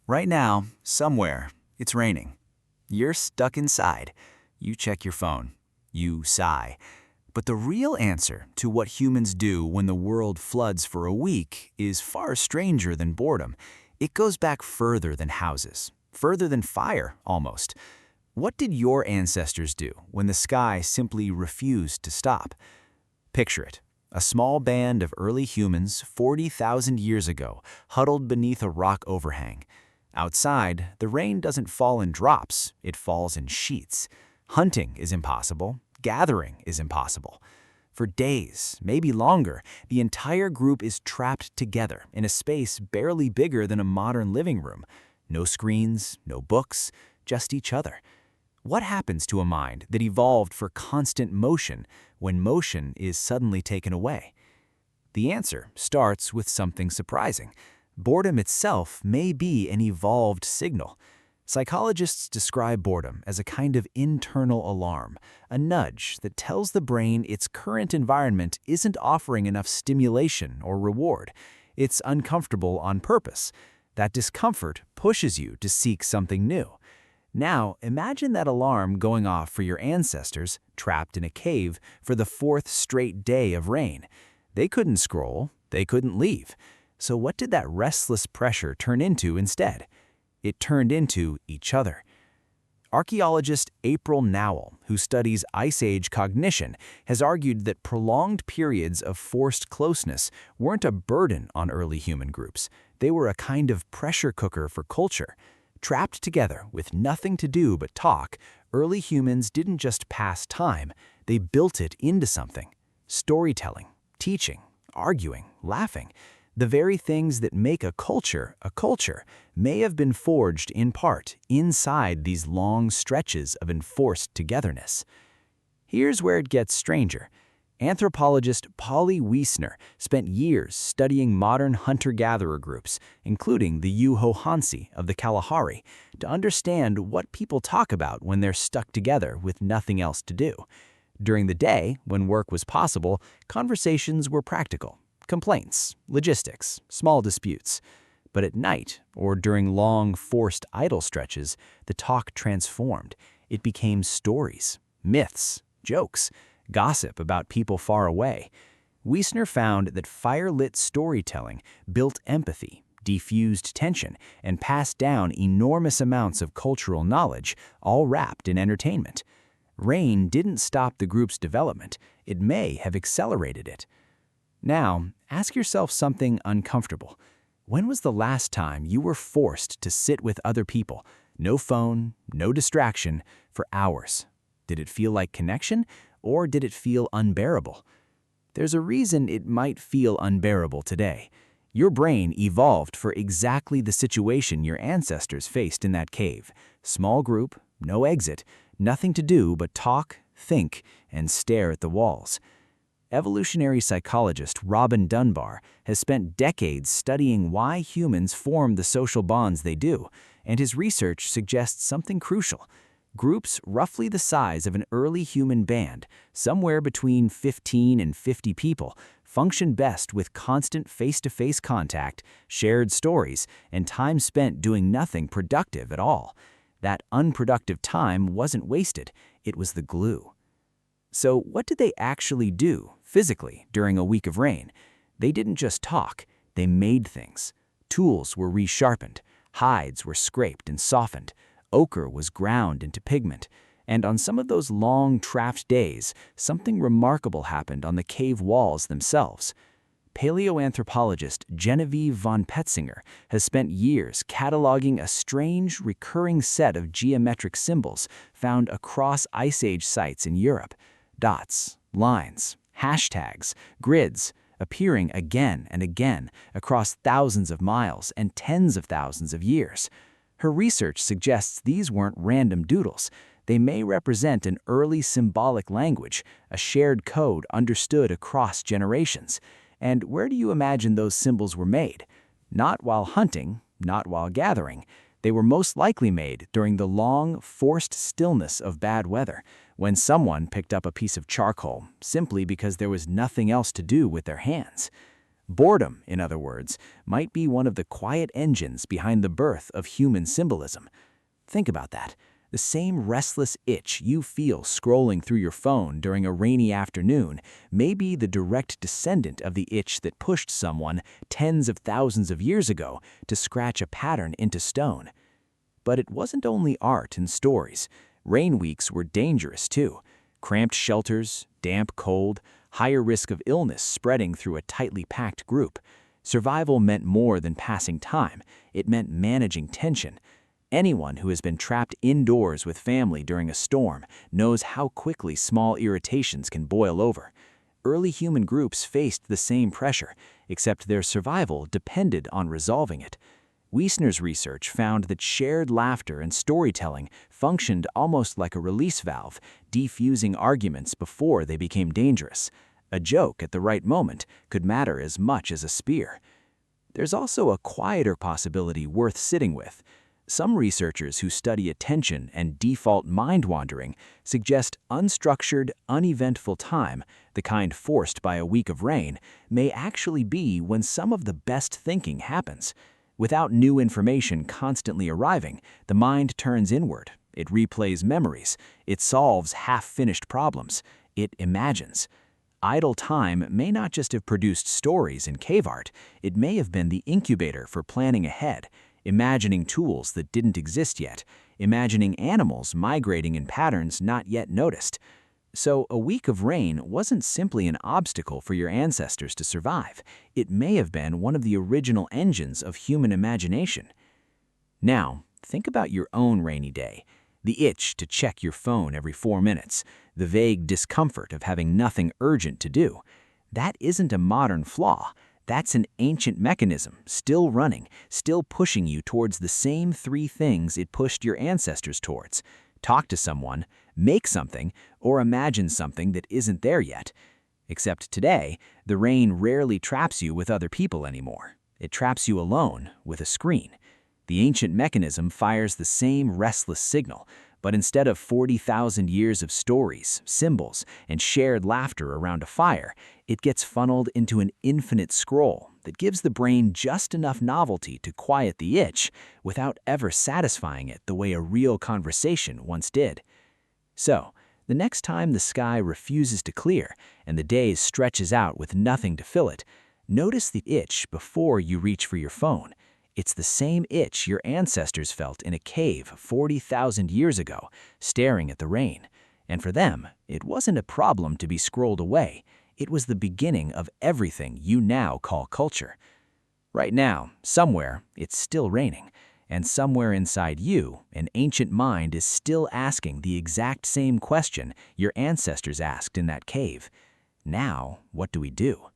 Right now, somewhere, it's raining. You're stuck inside. You check your phone. You sigh. But the real answer to what humans do when the world floods for a week is far stranger than boredom. It goes back further than houses, further than fire, almost. What did your ancestors do when the sky simply refused to stop? Picture it. A small band of early humans 40,000 years ago, huddled beneath a rock overhang. Outside, the rain doesn't fall in drops, it falls in sheets. Hunting is impossible, gathering is impossible. For days, maybe longer, the entire group is trapped together in a space barely bigger than a modern living room. No screens, no books, just each other. What happens to a mind that evolved for constant motion when motion is suddenly taken away? The answer starts with something surprising. Boredom itself may be an evolved signal. Psychologists describe boredom as a kind of internal alarm, a nudge that tells the brain its current environment isn't offering enough stimulation or reward. It's uncomfortable on purpose. That discomfort pushes you to seek something new. Now, imagine that alarm going off for your ancestors trapped in a cave for the fourth straight day of rain. They couldn't scroll, they couldn't leave. So what did that restless pressure turn into instead? It turned into each other. Archaeologist April Nowell, who studies Ice Age cognition, has argued that prolonged periods of forced closeness weren't a burden on early human groups. They were a kind of pressure cooker for culture. Trapped together with nothing to do but talk, early humans didn't just pass time, they built it into something. Storytelling, teaching, arguing, laughing. The very things that make a culture, may have been forged in part inside these long stretches of enforced togetherness. Here's where it gets stranger. Anthropologist Wiessner spent years studying modern hunter-gatherer groups, including the hoansi of the Kalahari, to understand what people talk about when they're stuck together with nothing else to do. During the day, when work was possible, conversations were practical. Complaints, logistics, small disputes. But at night, or during long, forced idle stretches, the talk transformed. It became stories, myths, jokes, gossip about people far away. Wiessner found that firelit storytelling built empathy, diffused tension, and passed down enormous amounts of cultural knowledge, all wrapped in entertainment. Rain didn't stop the group's development, it may have accelerated it. Now, ask yourself something uncomfortable. When was the last time you were forced to sit with other people, no phone, no distraction, for hours? Did it feel like connection, or did it feel unbearable? There's a reason it might feel unbearable today. Your brain evolved for exactly the situation your ancestors faced in that cave. Small group, no exit, nothing to do but talk, think, and stare at the walls. Evolutionary psychologist Dunbar has spent decades studying why humans form the social bonds they do, and his research suggests something crucial. Groups roughly the size of an early human band, somewhere between 15 and 50 people, function best with constant face-to-face contact, shared stories, and time spent doing nothing productive at all. That unproductive time wasn't wasted, it was the glue. So what did they actually do, physically, during a week of rain? They didn't just talk, they made things. Tools were resharpened, hides were scraped and softened, ochre was ground into pigment, and on some of those long, trapped days, something remarkable happened on the cave walls themselves. Paleoanthropologist Genevieve von Petzinger has spent years cataloging a strange, recurring set of geometric symbols found across Ice Age sites in Europe. Dots, lines, hashtags, grids, appearing again and again across thousands of miles and tens of thousands of years. Her research suggests these weren't random doodles. They may represent an early symbolic language, a shared code understood across generations. And where do you imagine those symbols were made? Not while hunting, not while gathering. They were most likely made during the long, forced stillness of bad weather, when someone picked up a piece of charcoal simply because there was nothing else to do with their hands. Boredom, in other words, might be one of the quiet engines behind the birth of human symbolism. Think about that. The same restless itch you feel scrolling through your phone during a rainy afternoon may be the direct descendant of the itch that pushed someone tens of thousands of years ago to scratch a pattern into stone. But it wasn't only art and stories. Rain weeks were dangerous too. Cramped shelters, damp cold, higher risk of illness spreading through a tightly packed group. Survival meant more than passing time. It meant managing tension. Anyone who has been trapped indoors with family during a storm knows how quickly small irritations can boil over. Early human groups faced the same pressure, except their survival depended on resolving it. Wiessner's research found that shared laughter and storytelling functioned almost like a release valve, defusing arguments before they became dangerous. A joke at the right moment could matter as much as a spear. There's also a quieter possibility worth sitting with. Some researchers who study attention and default mind wandering suggest unstructured, uneventful time, the kind forced by a week of rain, may actually be when some of the best thinking happens. Without new information constantly arriving, the mind turns inward. It replays memories. It solves half-finished problems. It imagines. Idle time may not just have produced stories in cave art. It may have been the incubator for planning ahead, imagining tools that didn't exist yet, imagining animals migrating in patterns not yet noticed. So a week of rain wasn't simply an obstacle for your ancestors to survive. It may have been one of the original engines of human imagination. Now, think about your own rainy day. The itch to check your phone every 4 minutes, the vague discomfort of having nothing urgent to do. That isn't a modern flaw. That's an ancient mechanism, still running, still pushing you towards the same 3 things it pushed your ancestors towards. Talk to someone, make something, or imagine something that isn't there yet. Except today, the rain rarely traps you with other people anymore. It traps you alone with a screen. The ancient mechanism fires the same restless signal, but instead of 40,000 years of stories, symbols, and shared laughter around a fire, it gets funneled into an infinite scroll that gives the brain just enough novelty to quiet the itch without ever satisfying it the way a real conversation once did. So, the next time the sky refuses to clear and the day stretches out with nothing to fill it, notice the itch before you reach for your phone. It's the same itch your ancestors felt in a cave 40,000 years ago, staring at the rain. And for them, it wasn't a problem to be scrolled away. It was the beginning of everything you now call culture. Right now, somewhere, it's still raining. And somewhere inside you, an ancient mind is still asking the exact same question your ancestors asked in that cave. Now, what do we do?